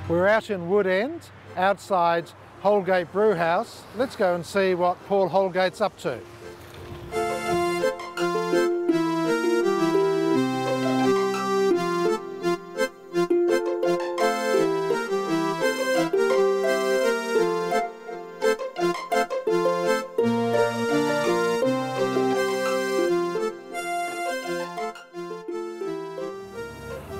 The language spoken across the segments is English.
We're out in Wood End, outside Holgate Brewhouse. Let's go and see what Paul Holgate's up to.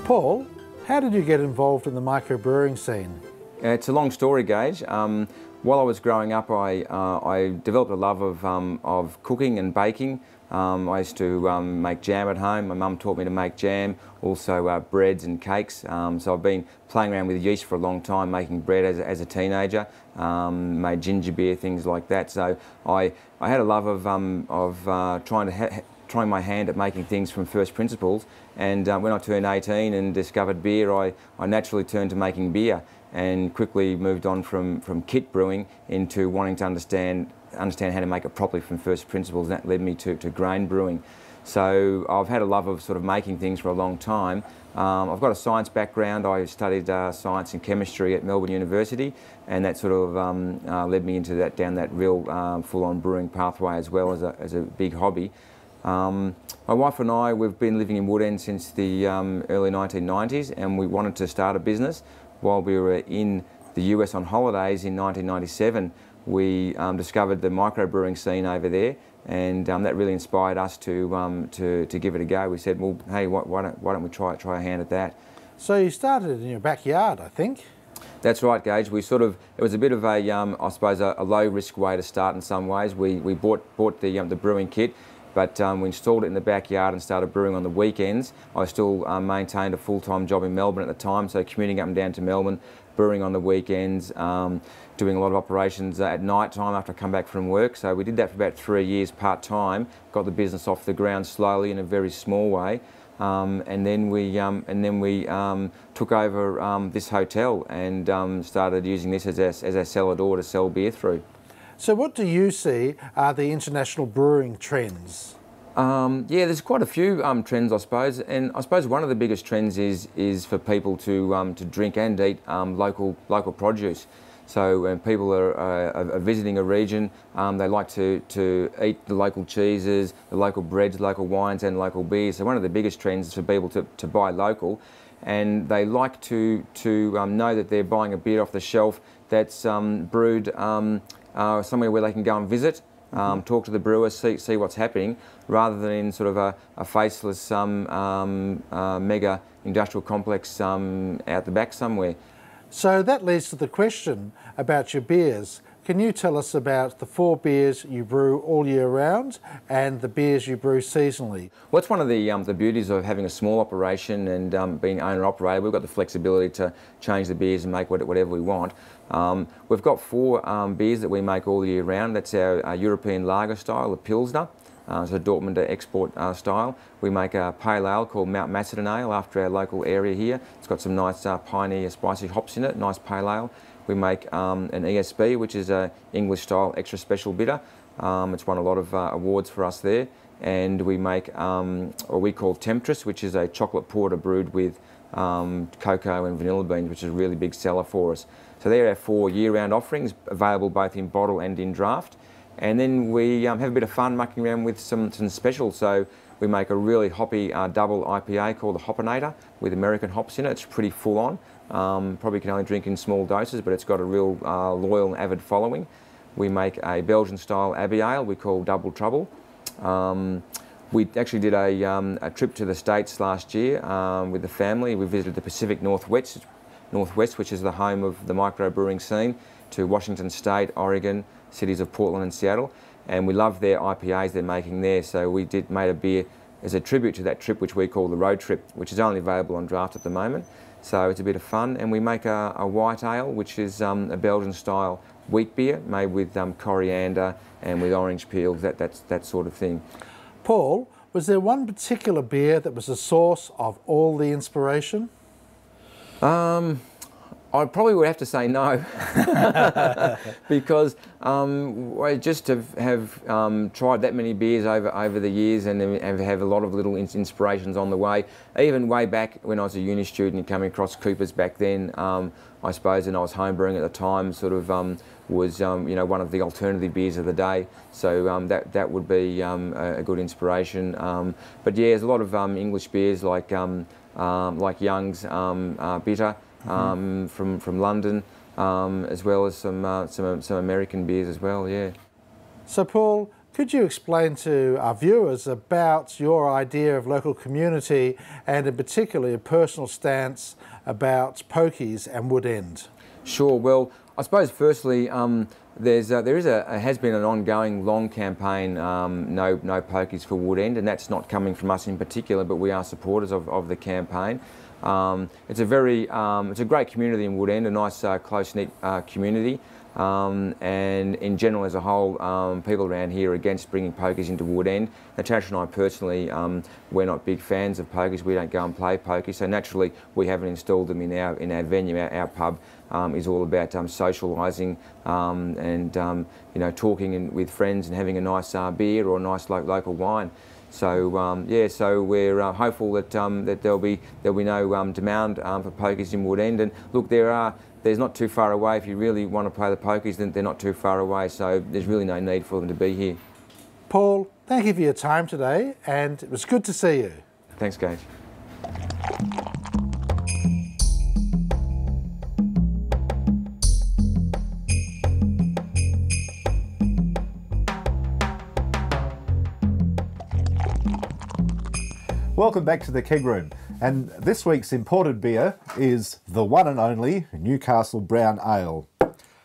Paul, how did you get involved in the microbrewing scene? It's a long story, Gage. While I was growing up, I developed a love of cooking and baking. I used to make jam at home. My mum taught me to make jam, also breads and cakes. So I've been playing around with yeast for a long time, making bread as a teenager, made ginger beer, things like that. So I had a love of trying my hand at making things from first principles, and when I turned 18 and discovered beer, I naturally turned to making beer and quickly moved on from kit brewing into wanting to understand how to make it properly from first principles, and that led me to grain brewing. So I've had a love of sort of making things for a long time. I've got a science background. I studied science and chemistry at Melbourne University, and that sort of led me into down that real full-on brewing pathway as well as a big hobby. My wife and I, we've been living in Wood End since the early 1990s, and we wanted to start a business. While we were in the US on holidays in 1997, we discovered the microbrewing scene over there, and that really inspired us to give it a go. We said, well, hey, why don't we try a hand at that? So you started in your backyard, I think? That's right, Gage. It was a bit of a, I suppose, a low-risk way to start in some ways. We bought the brewing kit, but we installed it in the backyard and started brewing on the weekends. I still maintained a full-time job in Melbourne at the time, so commuting up and down to Melbourne, brewing on the weekends, doing a lot of operations at night time after I come back from work. So we did that for about 3 years part-time, got the business off the ground slowly in a very small way. And then we took over this hotel and started using this as our cellar door to sell beer through. So what do you see are the international brewing trends? Yeah, there's quite a few trends, I suppose, and I suppose one of the biggest trends is for people to drink and eat local produce. So when people are visiting a region, they like to eat the local cheeses, the local breads, local wines and local beers. So one of the biggest trends is for people to buy local, and they like to know that they're buying a beer off the shelf that's brewed somewhere where they can go and visit, talk to the brewers, see what's happening, rather than in sort of a faceless mega industrial complex out the back somewhere. So that leads to the question about your beers. Can you tell us about the 4 beers you brew all year round and the beers you brew seasonally? Well, it's one of the beauties of having a small operation and being owner-operator. We've got the flexibility to change the beers and make whatever we want. We've got 4 beers that we make all year round. That's our European lager style, the Pilsner. So Dortmund export style. We make a pale ale called Mount Macedon Ale after our local area here. It's got some nice piney, spicy hops in it, nice pale ale. We make an ESB, which is a English style extra special bitter. It's won a lot of awards for us there. And we make what we call Temptress, which is a chocolate porter brewed with cocoa and vanilla beans, which is a really big seller for us. So they're our 4 year-round offerings, available both in bottle and in draft. And then we have a bit of fun mucking around with some specials. So we make a really hoppy double IPA called the Hoppinator with American hops in it. It's pretty full on. Probably can only drink in small doses, but it's got a real loyal and avid following. We make a Belgian style Abbey Ale we call Double Trouble. We actually did a trip to the States last year with the family. We visited the Pacific Northwest, which is the home of the microbrewing scene, to Washington State, Oregon, cities of Portland and Seattle, and we love their IPAs they're making there. So we made a beer as a tribute to that trip, which we call the Road Trip, which is only available on draft at the moment. So it's a bit of fun, and we make a white ale, which is a Belgian style wheat beer made with coriander and with orange peels, that sort of thing. Paul, was there one particular beer that was the source of all the inspiration? I probably would have to say no, because I just have tried that many beers over the years, and have a lot of little inspirations on the way. Even way back when I was a uni student, coming across Coopers back then, I suppose, and I was homebrewing at the time, sort of was you know, one of the alternative beers of the day. So that would be a good inspiration. But yeah, there's a lot of English beers like Young's Bitter. From London, as well as some American beers as well, yeah. So Paul, could you explain to our viewers about your idea of local community, and in particular your personal stance about pokies and Wood End? Sure. Well, I suppose firstly, there has been an ongoing long campaign, no pokies for Wood End, and that's not coming from us in particular, but we are supporters of the campaign. It's a great community in Wood End, a nice close-knit community, and in general as a whole, people around here are against bringing pokies into Wood End. Natasha and I personally, we're not big fans of pokies. We don't go and play pokies, so naturally we haven't installed them in our venue. Our pub is all about socialising and you know, talking with friends and having a nice beer or a nice local wine. So yeah, so we're hopeful that that there'll be no demand for pokies in Wood End. And look, there's not too far away. If you really want to play the pokies, then they're not too far away. So there's really no need for them to be here. Paul, thank you for your time today, and it was good to see you. Thanks, Gage. Welcome back to the Keg Room, and this week's imported beer is the one and only Newcastle Brown Ale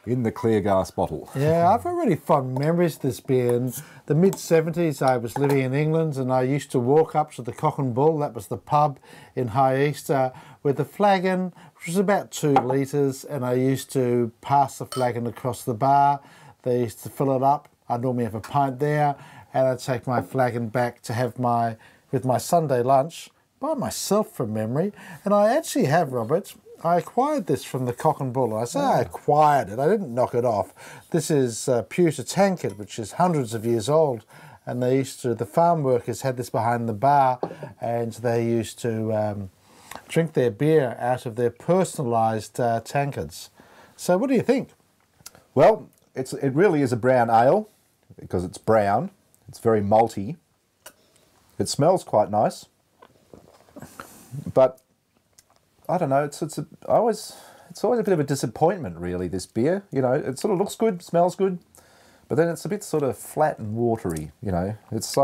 in the clear glass bottle. Yeah, I've got really fond memories of this beer. In the mid-70s, I was living in England, and I used to walk up to the Cock and Bull, that was the pub in High Easter, with the flagon, which was about 2 litres, and I used to pass the flagon across the bar. They used to fill it up. I'd normally have a pint there, and I'd take my flagon back to have with my Sunday lunch by myself from memory. And I actually have, Robert, I acquired this from the Cock and Bull. I say I acquired it, I didn't knock it off. This is pewter tankard, which is hundreds of years old. And the farm workers had this behind the bar, and they used to drink their beer out of their personalised tankards. So what do you think? Well, it really is a brown ale, because it's brown. It's very malty. It smells quite nice, but I don't know. It's always a bit of a disappointment, really. This beer, you know, it sort of looks good, smells good, but then it's a bit sort of flat and watery. You know, it's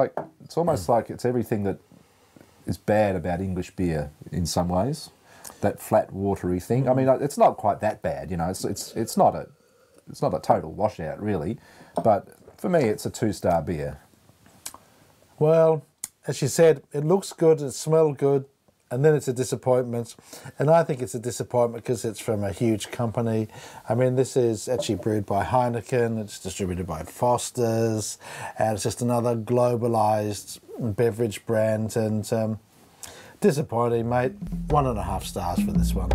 almost like it's everything that is bad about English beer in some ways. That flat, watery thing. I mean, it's not quite that bad. You know, it's not a total washout, really, but for me, it's a 2-star beer. Well, as you said, it looks good, it smelled good, and then it's a disappointment. And I think it's a disappointment because it's from a huge company. I mean, this is actually brewed by Heineken, it's distributed by Foster's, and it's just another globalised beverage brand. And disappointing, mate. 1.5 stars for this one.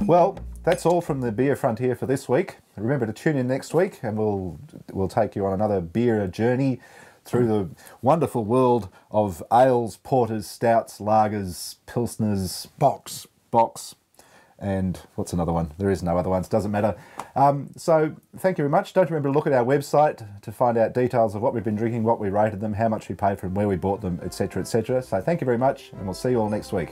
Well, that's all from the Beer Frontier for this week. Remember to tune in next week, and we'll take you on another beer journey through the wonderful world of ales, porters, stouts, lagers, pilsners, bocks, and what's another one? There is no other ones, doesn't matter. So thank you very much. Don't remember to look at our website to find out details of what we've been drinking, what we rated them, how much we paid for them, where we bought them, etc., etc. So thank you very much, and we'll see you all next week.